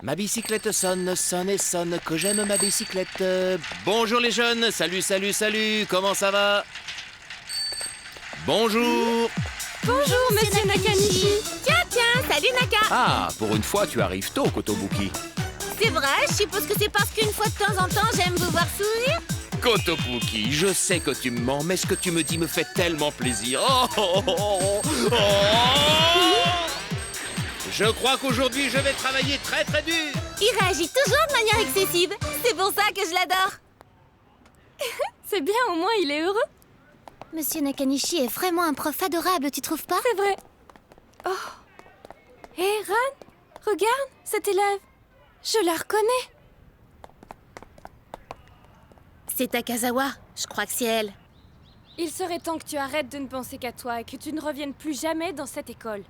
Ma bicyclette sonne, sonne et sonne, que j'aime ma bicyclette. Bonjour les jeunes, salut, salut, salut, comment ça va? Bonjour. Bonjour, monsieur Nakanishi. Tiens, salut Naka. Ah, pour une fois, tu arrives tôt, Kotobuki. C'est vrai, je suppose que c'est parce qu'une fois de temps en temps, j'aime vous voir sourire. Kotobuki, je sais que tu me mens, mais ce que tu me dis me fait tellement plaisir. Oh, oh, oh, oh, oh. Je crois qu'aujourd'hui, je vais travailler très très dur. Il réagit toujours de manière excessive. C'est pour ça que je l'adore. C'est bien, au moins il est heureux. Monsieur Nakanishi est vraiment un prof adorable, tu trouves pas? C'est vrai. Oh. Hé, Ran, regarde, cette élève. Je la reconnais. C'est Takazawa, je crois que c'est elle. Il serait temps que tu arrêtes de ne penser qu'à toi et que tu ne reviennes plus jamais dans cette école.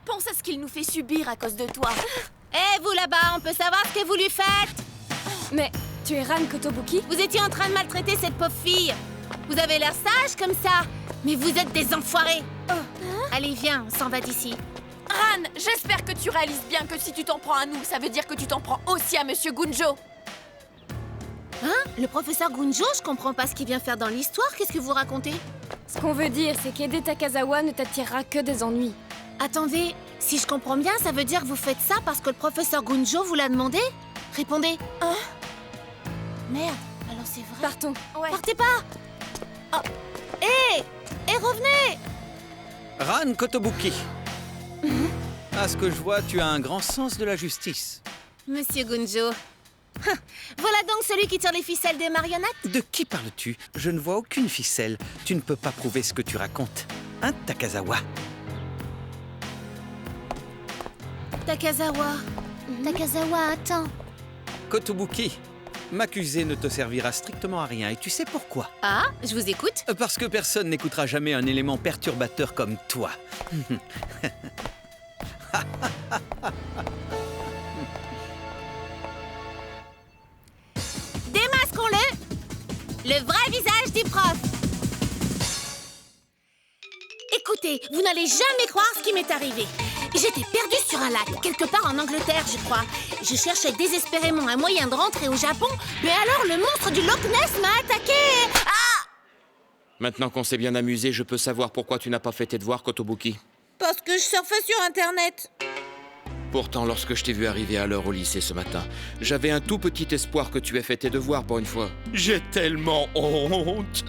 Pense à ce qu'il nous fait subir à cause de toi. Hé, vous là-bas, on peut savoir ce que vous lui faites? Mais tu es Ran Kotobuki? Vous étiez en train de maltraiter cette pauvre fille. Vous avez l'air sage comme ça, mais vous êtes des enfoirés. Allez, viens, on s'en va d'ici. Ran, j'espère que tu réalises bien que si tu t'en prends à nous, ça veut dire que tu t'en prends aussi à Monsieur Gunjo. Hein? Le professeur Gunjo, je comprends pas ce qu'il vient faire dans l'histoire, qu'est-ce que vous racontez? Ce qu'on veut dire, c'est qu'aider Takazawa ne t'attirera que des ennuis. Attendez, si je comprends bien, ça veut dire que vous faites ça parce que le professeur Gunjo vous l'a demandé? Répondez. Hein? Merde, alors c'est vrai. Partons. Ouais. Partez pas! Oh. Hé! Hé, revenez! Ran Kotobuki. À ce que je vois, tu as un grand sens de la justice. Monsieur Gunjo. Voilà donc celui qui tire les ficelles des marionnettes? De qui parles-tu? Je ne vois aucune ficelle. Tu ne peux pas prouver ce que tu racontes. Hein, Takazawa? Takazawa. Takazawa, attends. Kotobuki, m'accuser ne te servira strictement à rien. Et tu sais pourquoi? Ah, je vous écoute. Parce que personne n'écoutera jamais un élément perturbateur comme toi. Démasquons-le! Le vrai visage du prof. Écoutez, vous n'allez jamais croire ce qui m'est arrivé. J'étais perdue sur un lac, quelque part en Angleterre, je crois. Je cherchais désespérément un moyen de rentrer au Japon, mais alors le monstre du Loch Ness m'a attaqué. Ah! Maintenant qu'on s'est bien amusé, je peux savoir pourquoi tu n'as pas fait tes devoirs, Kotobuki. Parce que je surfais sur Internet. Pourtant, lorsque je t'ai vu arriver à l'heure au lycée ce matin, j'avais un tout petit espoir que tu aies fait tes devoirs pour une fois. J'ai tellement honte.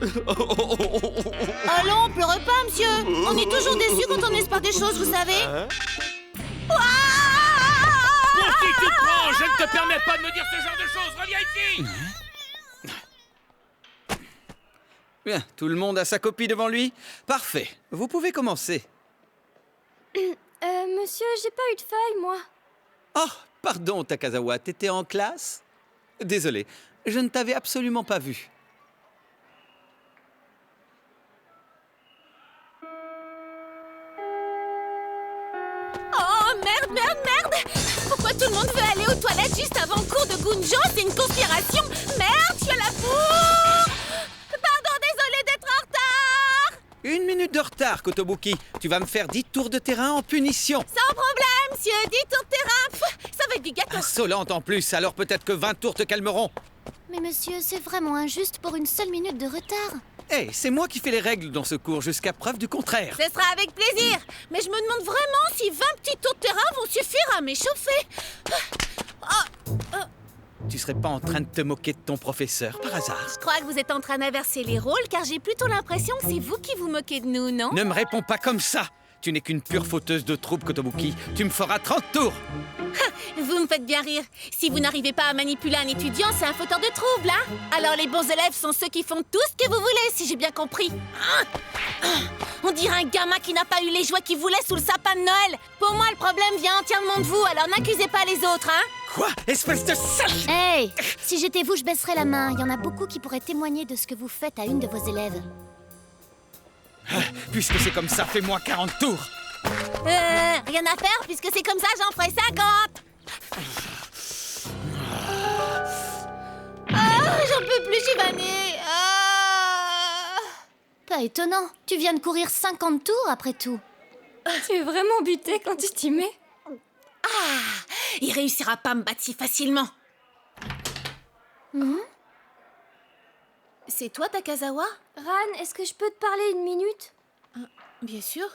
Allons, pleurez pas, monsieur. On est toujours déçus quand on espère des choses, vous savez. Pour qui tu te prends? Je ne te permets pas de me dire ce genre de choses. Reviens ici. Bien, tout le monde a sa copie devant lui? Parfait. Vous pouvez commencer. Monsieur, j'ai pas eu de feuille, moi. Oh, pardon, Takazawa, t'étais en classe? Désolé, je ne t'avais absolument pas vu. Oh, merde! Pourquoi tout le monde veut aller aux toilettes juste avant le cours de Gunjo? C'est une conspiration. Merde, je suis à la bourre. Pardon, désolé d'être en retard. 1 minute de retard, Kotobuki. Tu vas me faire 10 tours de terrain en punition. Sans problème, monsieur. 10 tours de terrain. Pff, ça va être du gâteau. Insolente en plus, alors peut-être que 20 tours te calmeront. Mais monsieur, c'est vraiment injuste pour une seule minute de retard. Hé, c'est moi qui fais les règles dans ce cours jusqu'à preuve du contraire. Ce sera avec plaisir. Mais je me demande vraiment si 20 petits tours de terrain vont suffire à m'échauffer. Tu serais pas en train de te moquer de ton professeur, par hasard? Je crois que vous êtes en train d'inverser les rôles, car j'ai plutôt l'impression que c'est vous qui vous moquez de nous, non? Ne me réponds pas comme ça. Tu n'es qu'une pure fauteuse de troubles, Kotobuki. Tu me feras 30 tours. Vous me faites bien rire. Si vous n'arrivez pas à manipuler un étudiant, c'est un fauteur de troubles, hein? Alors les bons élèves sont ceux qui font tout ce que vous voulez, si j'ai bien compris. On dirait un gamin qui n'a pas eu les jouets qu'il voulait sous le sapin de Noël. Pour moi, le problème vient entièrement de vous, alors n'accusez pas les autres, hein? Quoi? Espèce de sale... Hey! Si j'étais vous, je baisserais la main. Il y en a beaucoup qui pourraient témoigner de ce que vous faites à une de vos élèves. Puisque c'est comme ça, fais-moi 40 tours. Rien à faire, puisque c'est comme ça, j'en ferai 50! J'en peux plus, Shivani! Pas étonnant, tu viens de courir 50 tours après tout. Tu es vraiment buté quand tu t'y mets. Il réussira pas à me battre si facilement. C'est toi, Takazawa? Ran, est-ce que je peux te parler une minute? Bien sûr.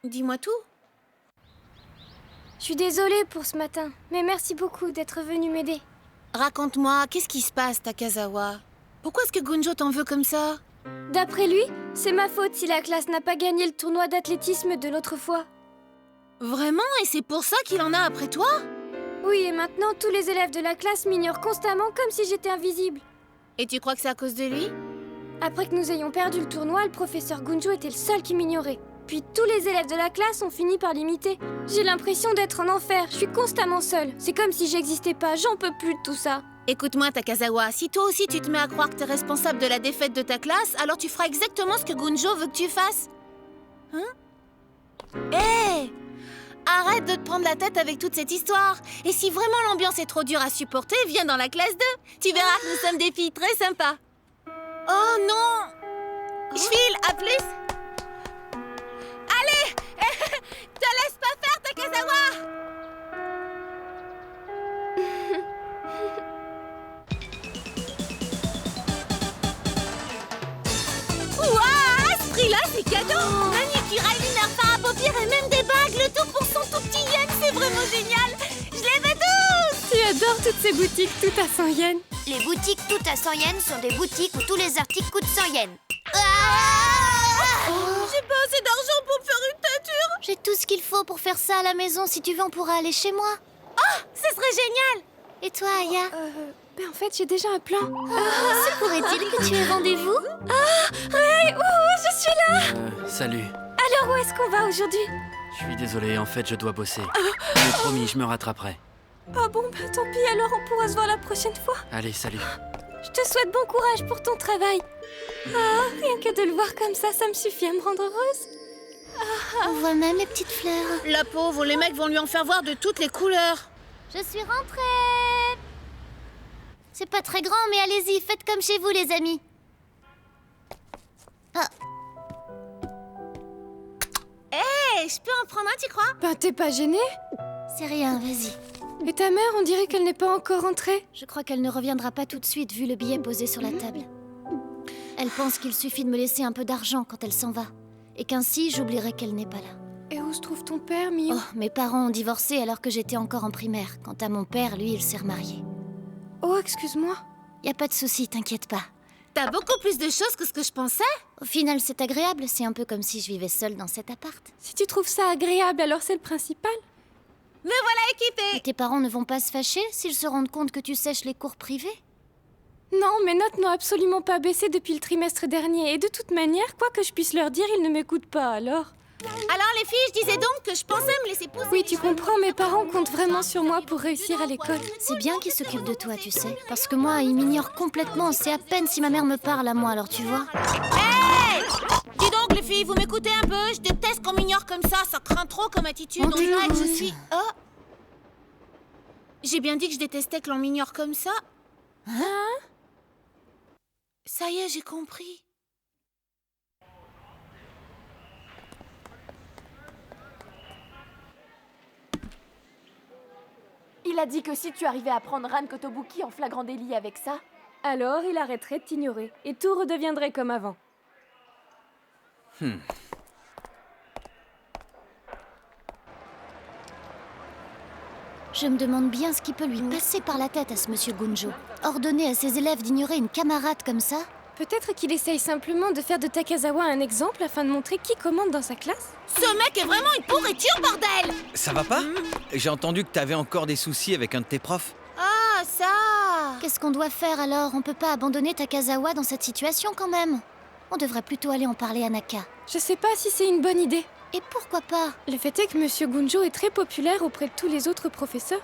Dis-moi tout. Je suis désolée pour ce matin, mais merci beaucoup d'être venu m'aider. Raconte-moi, qu'est-ce qui se passe, Takazawa? Pourquoi est-ce que Gunjo t'en veut comme ça? D'après lui, c'est ma faute si la classe n'a pas gagné le tournoi d'athlétisme de l'autre fois. Vraiment? Et c'est pour ça qu'il en a après toi? Oui, et maintenant, tous les élèves de la classe m'ignorent constamment comme si j'étais invisible. Et tu crois que c'est à cause de lui? Après que nous ayons perdu le tournoi, le professeur Gunjo était le seul qui m'ignorait. Puis tous les élèves de la classe ont fini par l'imiter. J'ai l'impression d'être en enfer, je suis constamment seule. C'est comme si j'existais pas, j'en peux plus de tout ça. Écoute-moi, Takazawa, si toi aussi tu te mets à croire que t'es responsable de la défaite de ta classe, alors tu feras exactement ce que Gunjo veut que tu fasses. Hein? Hé! Arrête de te prendre la tête avec toute cette histoire. Et si vraiment l'ambiance est trop dure à supporter, viens dans la classe 2. Tu verras que nous sommes des filles très sympas. Oh non! Je file, à plus! Allez! Te laisse pas faire, Takazawa! Ouah! Ce prix-là, c'est cadeau! Manicure, eyeliner, fard à paupières et même des bagues, le tout pour son tout petit yen, c'est vraiment génial! Je les veux tous! Tu adores toutes ces boutiques tout à 100 yens. Les boutiques tout à 100 yens sont des boutiques où tous les articles coûtent 100 yens. J'ai pas assez d'argent pour me faire une teinture! J'ai tout ce qu'il faut pour faire ça à la maison. Si tu veux, on pourra aller chez moi. Ce serait génial! Et toi, Aya? En fait, j'ai déjà un plan. Se pourrait-il que tu aies rendez-vous? Je suis là! Salut. Alors où est-ce qu'on va aujourd'hui? Je suis désolé, en fait, je dois bosser. Mais promis, je me rattraperai. Ah bon, tant pis, alors on pourra se voir la prochaine fois. Allez, salut. Je te souhaite bon courage pour ton travail. Rien que de le voir comme ça me suffit à me rendre heureuse. On voit même les petites fleurs. La pauvre, les mecs vont lui en faire voir de toutes les couleurs. Je suis rentrée. C'est pas très grand, mais allez-y, faites comme chez vous, les amis. Je peux en prendre un, tu crois? T'es pas gênée? C'est rien, vas-y. Et ta mère, on dirait qu'elle n'est pas encore rentrée. Je crois qu'elle ne reviendra pas tout de suite, vu le billet posé sur la table. Elle pense qu'il suffit de me laisser un peu d'argent quand elle s'en va. Et qu'ainsi, j'oublierai qu'elle n'est pas là. Et où se trouve ton père, Mio? Oh, mes parents ont divorcé alors que j'étais encore en primaire. Quant à mon père, lui, il s'est remarié. Oh, excuse-moi. Y a pas de souci, t'inquiète pas. T'as beaucoup plus de choses que ce que je pensais. Au final, c'est agréable. C'est un peu comme si je vivais seule dans cet appart. Si tu trouves ça agréable, alors c'est le principal. Me voilà équipée. Et tes parents ne vont pas se fâcher s'ils se rendent compte que tu sèches les cours privés? Non, mes notes n'ont absolument pas baissé depuis le trimestre dernier. Et de toute manière, quoi que je puisse leur dire, ils ne m'écoutent pas, alors. Alors les filles, je disais donc que je pensais me laisser pousser. Oui, tu comprends, mes parents comptent vraiment sur moi pour réussir à l'école. C'est bien qu'ils s'occupent de toi, tu sais. Parce que moi, ils m'ignorent complètement. C'est à peine si ma mère me parle à moi, alors tu vois. Hey! Dis donc les filles, vous m'écoutez un peu? Je déteste qu'on m'ignore comme ça craint trop comme attitude. On dirait que je suis... Oh! J'ai bien dit que je détestais que l'on m'ignore comme ça. Hein? Ça y est, j'ai compris. Il a dit que si tu arrivais à prendre Ran Kotobuki en flagrant délit avec ça... Alors, il arrêterait de t'ignorer. Et tout redeviendrait comme avant. Je me demande bien ce qui peut lui passer par la tête à ce monsieur Gunjo. Ordonner à ses élèves d'ignorer une camarade comme ça? Peut-être qu'il essaye simplement de faire de Takazawa un exemple afin de montrer qui commande dans sa classe. Ce mec est vraiment une pourriture, bordel! Ça va pas? J'ai entendu que t'avais encore des soucis avec un de tes profs. Ah, ça! Qu'est-ce qu'on doit faire alors? On peut pas abandonner Takazawa dans cette situation quand même. On devrait plutôt aller en parler à Naka. Je sais pas si c'est une bonne idée. Et pourquoi pas? Le fait est que Monsieur Gunjo est très populaire auprès de tous les autres professeurs.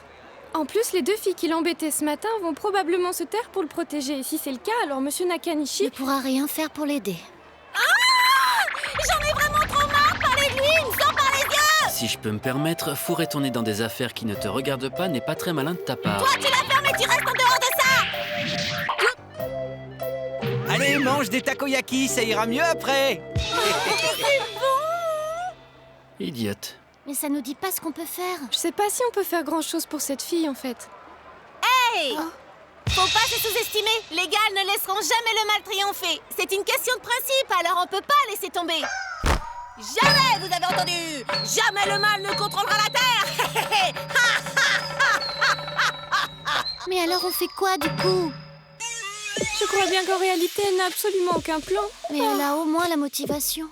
En plus, les deux filles qui l'embêtaient ce matin vont probablement se taire pour le protéger. Et si c'est le cas, alors Monsieur Nakanishi... Ne pourra rien faire pour l'aider. J'en ai vraiment trop marre de parler de lui, il me sort par les yeux! Si je peux me permettre, fourrer ton nez dans des affaires qui ne te regardent pas n'est pas très malin de ta part. Toi, tu la fermes et tu restes en dehors de ça! Allez, mange des takoyaki, ça ira mieux après. Idiote. Mais ça nous dit pas ce qu'on peut faire. Je sais pas si on peut faire grand-chose pour cette fille, en fait. Hey! Faut pas se sous-estimer. Les gars ne laisseront jamais le mal triompher. C'est une question de principe, alors on peut pas laisser tomber. Jamais, vous avez entendu? Jamais le mal ne contrôlera la Terre. Mais alors on fait quoi du coup? Je crois bien qu'en réalité, elle n'a absolument aucun plan. Mais elle a au moins la motivation.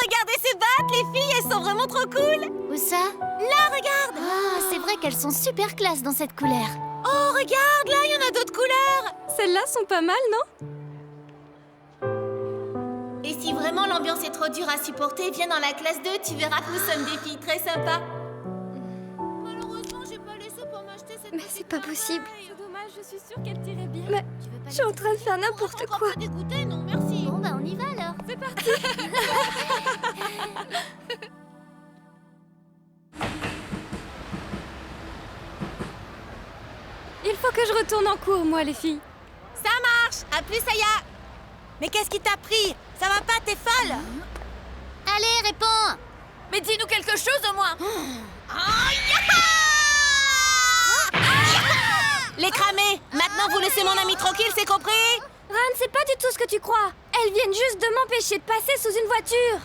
Regardez ces battes, les filles, elles sont vraiment trop cool. Où ça? Là, regarde. Ah, c'est vrai qu'elles sont super classe dans cette couleur. Oh, regarde, là, il y en a d'autres couleurs. Celles-là sont pas mal, non? Et si vraiment l'ambiance est trop dure à supporter, viens dans la classe 2, tu verras que nous sommes des filles très sympas. Malheureusement, j'ai pas les sous pour m'acheter cette Mais c'est pas possible. C'est dommage, je suis sûre qu'elle tirait bien. Tu veux pas Je suis en train de faire n'importe quoi. Pas dégoûtée, non, merci. Bon bah on y va alors. C'est parti. Il faut que je retourne en cours, moi, les filles. Ça marche. À plus, Aya. Mais qu'est-ce qui t'a pris? Ça va pas, t'es folle? Allez, réponds. Mais dis-nous quelque chose au moins. Les cramés. Maintenant, vous laissez mon ami tranquille, c'est compris? Ran, c'est pas du tout ce que tu crois. Elles viennent juste de m'empêcher de passer sous une voiture.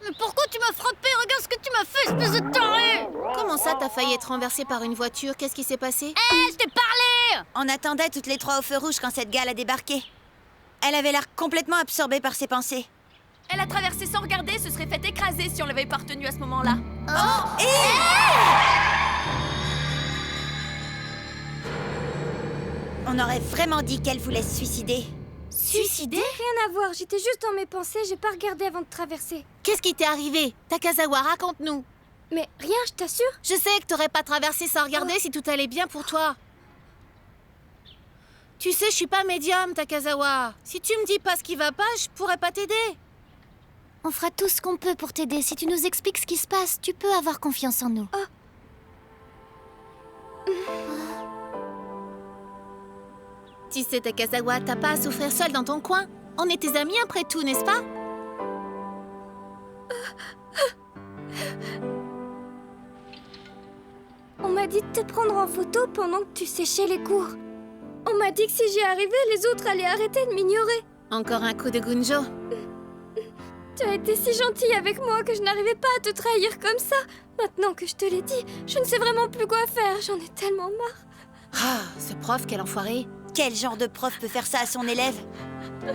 Mais pourquoi tu m'as frappé? Regarde ce que tu m'as fait, espèce de taré! Comment ça, t'as failli être renversée par une voiture? Qu'est-ce qui s'est passé? Hé, je t'ai parlé! On attendait toutes les trois au feu rouge quand cette gale a débarqué. Elle avait l'air complètement absorbée par ses pensées. Elle a traversé sans regarder, se serait fait écraser si on l'avait pas retenue à ce moment-là. On aurait vraiment dit qu'elle voulait se suicider. Suicidée? Rien à voir, j'étais juste dans mes pensées, j'ai pas regardé avant de traverser. Qu'est-ce qui t'est arrivé? Takazawa, raconte-nous. Mais rien, je t'assure. Je sais que t'aurais pas traversé sans regarder si tout allait bien pour toi. Tu sais, je suis pas médium, Takazawa. Si tu me dis pas ce qui va pas, je pourrais pas t'aider. On fera tout ce qu'on peut pour t'aider. Si tu nous expliques ce qui se passe, tu peux avoir confiance en nous. Tu sais, Takazawa, t'as pas à souffrir seule dans ton coin. On est tes amis après tout, n'est-ce pas? On m'a dit de te prendre en photo pendant que tu séchais les cours. On m'a dit que si j'y arrivais, les autres allaient arrêter de m'ignorer. Encore un coup de Gunjo. Tu as été si gentille avec moi que je n'arrivais pas à te trahir comme ça. Maintenant que je te l'ai dit, je ne sais vraiment plus quoi faire. J'en ai tellement marre. Ah, ce prof, quel enfoiré. Quel genre de prof peut faire ça à son élève?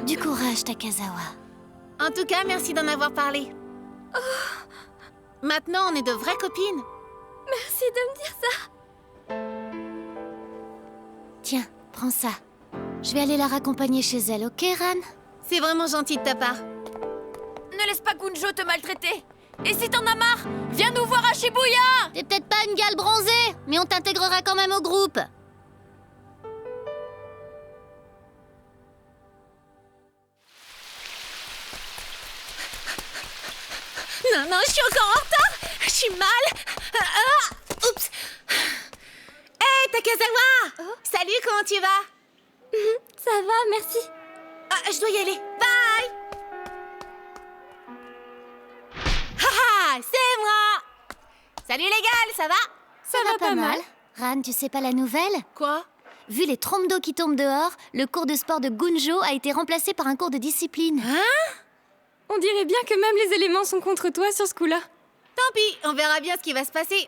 Du courage, Takazawa. En tout cas, merci d'en avoir parlé. Maintenant, on est de vraies copines. Merci de me dire ça. Tiens, prends ça. Je vais aller la raccompagner chez elle, ok, Ran? C'est vraiment gentil de ta part. Ne laisse pas Gunjo te maltraiter. Et si t'en as marre, viens nous voir à Shibuya. T'es peut-être pas une gale bronzée, mais on t'intégrera quand même au groupe. Non, je suis encore en retard. Je suis mal. Oups. Hey, Takazawa. Salut, comment tu vas? Ça va, merci. Je dois y aller. Bye. Haha, c'est moi. Salut les gars, ça va? Ça va pas mal. Ran, tu sais pas la nouvelle? Quoi? Vu les trompes d'eau qui tombent dehors, le cours de sport de Gunjo a été remplacé par un cours de discipline. On dirait bien que même les éléments sont contre toi sur ce coup-là. Tant pis, on verra bien ce qui va se passer.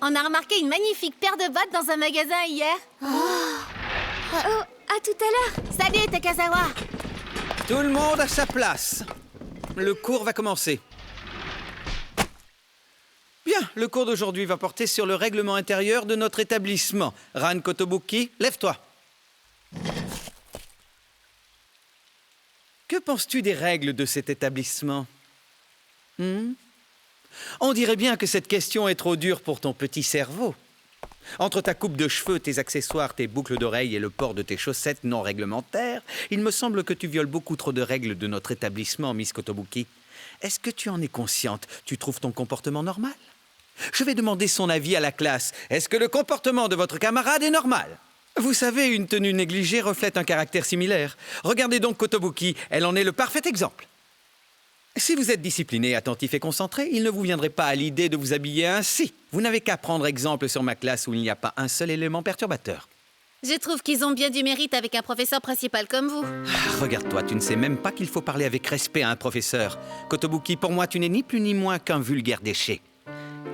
On a remarqué une magnifique paire de bottes dans un magasin hier. Oh, à tout à l'heure. Salut, Takazawa. Tout le monde à sa place. Le cours va commencer. Bien, le cours d'aujourd'hui va porter sur le règlement intérieur de notre établissement. Ran Kotobuki, lève-toi. Que penses-tu des règles de cet établissement? On dirait bien que cette question est trop dure pour ton petit cerveau. Entre ta coupe de cheveux, tes accessoires, tes boucles d'oreilles et le port de tes chaussettes non réglementaires, il me semble que tu violes beaucoup trop de règles de notre établissement, Miss Kotobuki. Est-ce que tu en es consciente? Tu trouves ton comportement normal? Je vais demander son avis à la classe. Est-ce que le comportement de votre camarade est normal? Vous savez, une tenue négligée reflète un caractère similaire. Regardez donc Kotobuki, elle en est le parfait exemple. Si vous êtes discipliné, attentif et concentré, il ne vous viendrait pas à l'idée de vous habiller ainsi. Vous n'avez qu'à prendre exemple sur ma classe où il n'y a pas un seul élément perturbateur. Je trouve qu'ils ont bien du mérite avec un professeur principal comme vous. Regarde-toi, tu ne sais même pas qu'il faut parler avec respect à un professeur. Kotobuki, pour moi, tu n'es ni plus ni moins qu'un vulgaire déchet.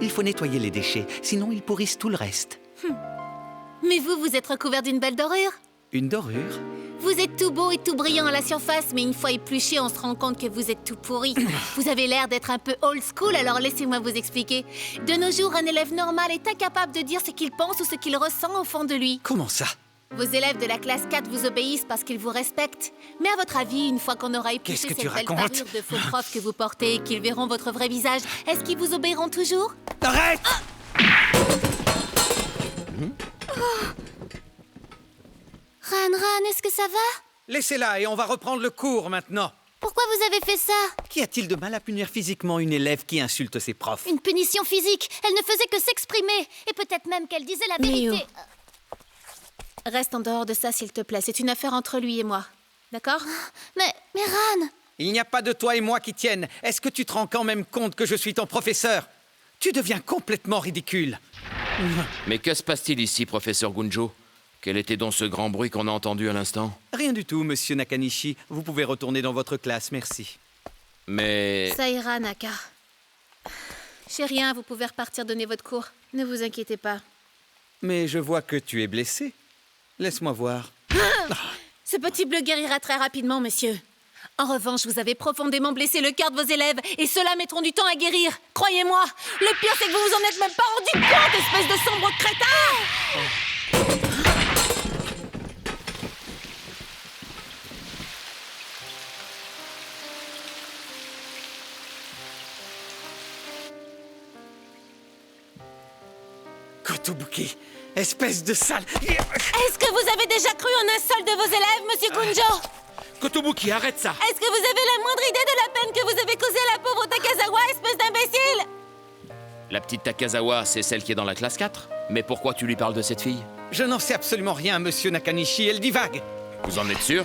Il faut nettoyer les déchets, sinon ils pourrissent tout le reste. Mais vous, vous êtes recouvert d'une belle dorure. Une dorure? Vous êtes tout beau et tout brillant à la surface, mais une fois épluché, on se rend compte que vous êtes tout pourri. Vous avez l'air d'être un peu old school, alors laissez-moi vous expliquer. De nos jours, un élève normal est incapable de dire ce qu'il pense ou ce qu'il ressent au fond de lui. Comment ça? Vos élèves de la classe 4 vous obéissent parce qu'ils vous respectent. Mais à votre avis, une fois qu'on aura épluché Qu'est-ce que cette tu belle racontes? parure de faux prof que vous portez et qu'ils verront votre vrai visage, est-ce qu'ils vous obéiront toujours? Arrête! Ran, est-ce que ça va? Laissez-la et on va reprendre le cours maintenant. Pourquoi vous avez fait ça? Qu'y a-t-il de mal à punir physiquement une élève qui insulte ses profs? Une punition physique. Elle ne faisait que s'exprimer. Et peut-être même qu'elle disait la vérité. Reste en dehors de ça, s'il te plaît. C'est une affaire entre lui et moi. D'accord? Mais Ran... Il n'y a pas de toi et moi qui tiennent. Est-ce que tu te rends quand même compte que je suis ton professeur? Tu deviens complètement ridicule. Mais que se passe-t-il ici, professeur Gunjo? Quel était donc ce grand bruit qu'on a entendu à l'instant? Rien du tout, monsieur Nakanishi. Vous pouvez retourner dans votre classe, merci. Mais... Ça ira, Naka. J'ai rien, vous pouvez repartir donner votre cours. Ne vous inquiétez pas. Mais je vois que tu es blessé. Laisse-moi voir. Ce petit bleu guérira très rapidement, monsieur. En revanche, vous avez profondément blessé le cœur de vos élèves et ceux-là mettront du temps à guérir. Croyez-moi, le pire, c'est que vous vous en êtes même pas rendu compte, espèce de sombre crétin! Kotobuki, espèce de sale... Est-ce que vous avez déjà cru en un seul de vos élèves, monsieur Gunjo? Kotobuki, arrête ça! Est-ce que vous avez la moindre idée de la peine que vous avez causée à la pauvre Takazawa, espèce d'imbécile? La petite Takazawa, c'est celle qui est dans la classe 4? Mais pourquoi tu lui parles de cette fille? Je n'en sais absolument rien, monsieur Nakanishi, elle divague. Vous en êtes sûr?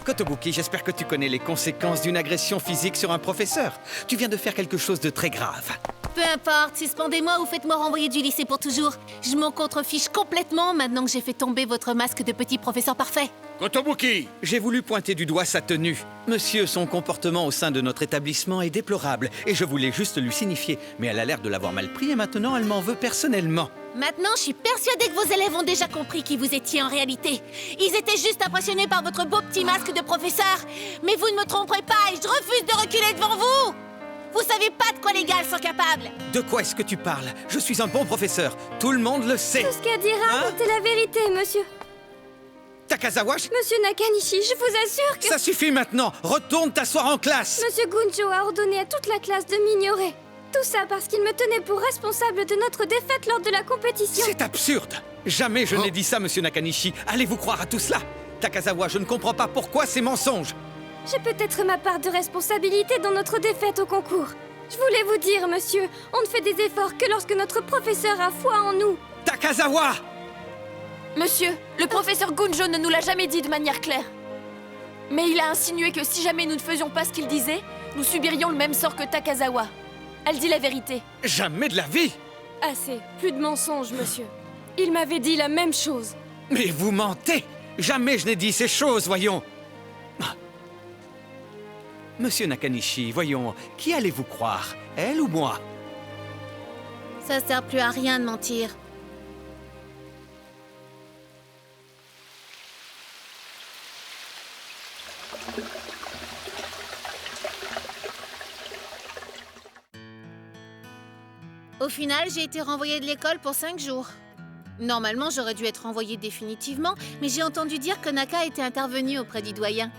Kotobuki, j'espère que tu connais les conséquences d'une agression physique sur un professeur. Tu viens de faire quelque chose de très grave. Peu importe, suspendez-moi ou faites-moi renvoyer du lycée pour toujours. Je m'en contrefiche complètement maintenant que j'ai fait tomber votre masque de petit professeur parfait. Kotobuki! J'ai voulu pointer du doigt sa tenue. Monsieur, son comportement au sein de notre établissement est déplorable et je voulais juste lui signifier. Mais elle a l'air de l'avoir mal pris et maintenant elle m'en veut personnellement. Maintenant, je suis persuadée que vos élèves ont déjà compris qui vous étiez en réalité. Ils étaient juste impressionnés par votre beau petit masque de professeur. Mais vous ne me tromperez pas et je refuse de reculer devant vous. Vous savez pas de quoi les gars sont capables. De quoi est-ce que tu parles? Je suis un bon professeur. Tout le monde le sait. Tout ce qu'a dit Ran était la vérité, monsieur. Takazawa, Monsieur Nakanishi, je vous assure que... ça suffit maintenant. Retourne t'asseoir en classe. Monsieur Gunjo a ordonné à toute la classe de m'ignorer. Tout ça parce qu'il me tenait pour responsable de notre défaite lors de la compétition. C'est absurde. Jamais je n'ai dit ça, monsieur Nakanishi. Allez-vous croire à tout cela? Takazawa, je ne comprends pas pourquoi ces mensonges. J'ai peut-être ma part de responsabilité dans notre défaite au concours. Je voulais vous dire, monsieur, on ne fait des efforts que lorsque notre professeur a foi en nous. Takazawa! Monsieur, le professeur Gunjo ne nous l'a jamais dit de manière claire. Mais il a insinué que si jamais nous ne faisions pas ce qu'il disait, nous subirions le même sort que Takazawa. Elle dit la vérité. Jamais de la vie! Assez, plus de mensonges, monsieur. Il m'avait dit la même chose. Mais vous mentez! Jamais je n'ai dit ces choses, voyons! Monsieur Nakanishi, voyons, qui allez-vous croire? Elle ou moi? Ça sert plus à rien de mentir. Au final, j'ai été renvoyée de l'école pour 5 jours. Normalement, j'aurais dû être renvoyée définitivement, mais j'ai entendu dire que Naka était intervenu auprès du doyen.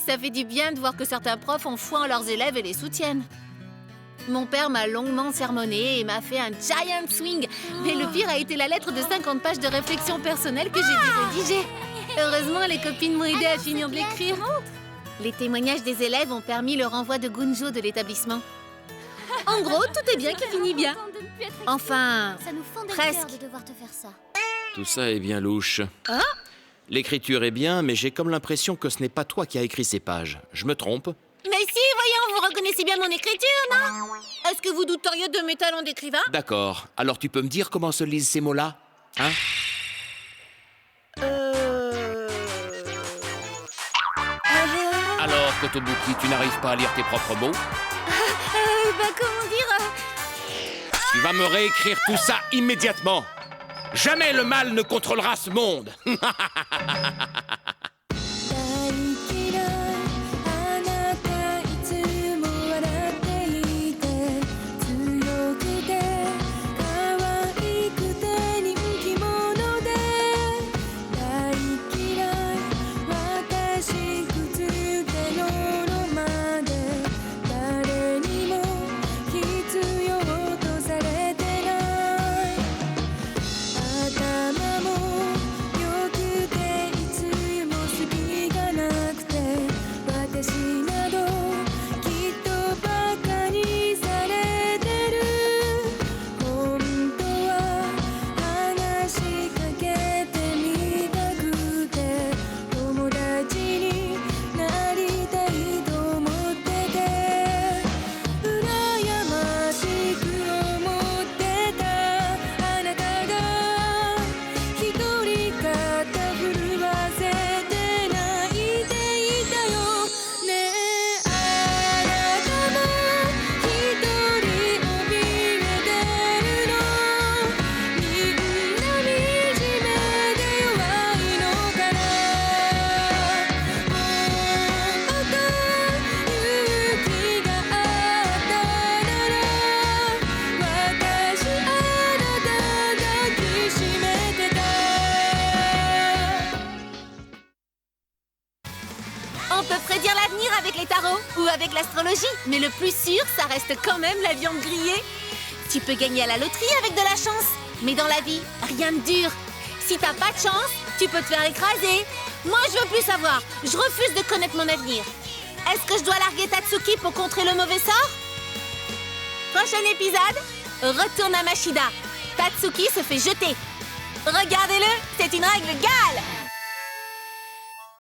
Ça fait du bien de voir que certains profs ont foi en leurs élèves et les soutiennent. Mon père m'a longuement sermonné et m'a fait un giant swing. Mais le pire a été la lettre de 50 pages de réflexion personnelle que j'ai dû rédiger. Heureusement, les copines m'ont aidé à finir de l'écrire. Les témoignages des élèves ont permis le renvoi de Gunjo de l'établissement. En gros, tout est bien qui finit bien. Enfin, Ça nous fend des presque. cœurs de devoir te faire ça. Tout ça est bien louche. Hein? L'écriture est bien, mais j'ai comme l'impression que ce n'est pas toi qui as écrit ces pages. Je me trompe? Mais si, voyons, vous reconnaissez bien mon écriture, non? Est-ce que vous douteriez de mes talents d'écrivain? D'accord. Alors tu peux me dire comment se lisent ces mots-là? Hein? Alors, Kotobuki, tu n'arrives pas à lire tes propres mots? Comment dire? Tu vas me réécrire tout ça immédiatement. Jamais le mal ne contrôlera ce monde. On peut prédire l'avenir avec les tarots ou avec l'astrologie, mais le plus sûr, ça reste quand même la viande grillée. Tu peux gagner à la loterie avec de la chance, mais dans la vie, rien ne dure. Si t'as pas de chance, tu peux te faire écraser. Moi, je veux plus savoir. Je refuse de connaître mon avenir. Est-ce que je dois larguer Tatsuki pour contrer le mauvais sort? Prochain épisode, retourne à Mashida. Tatsuki se fait jeter. Regardez-le, c'est une règle Gale.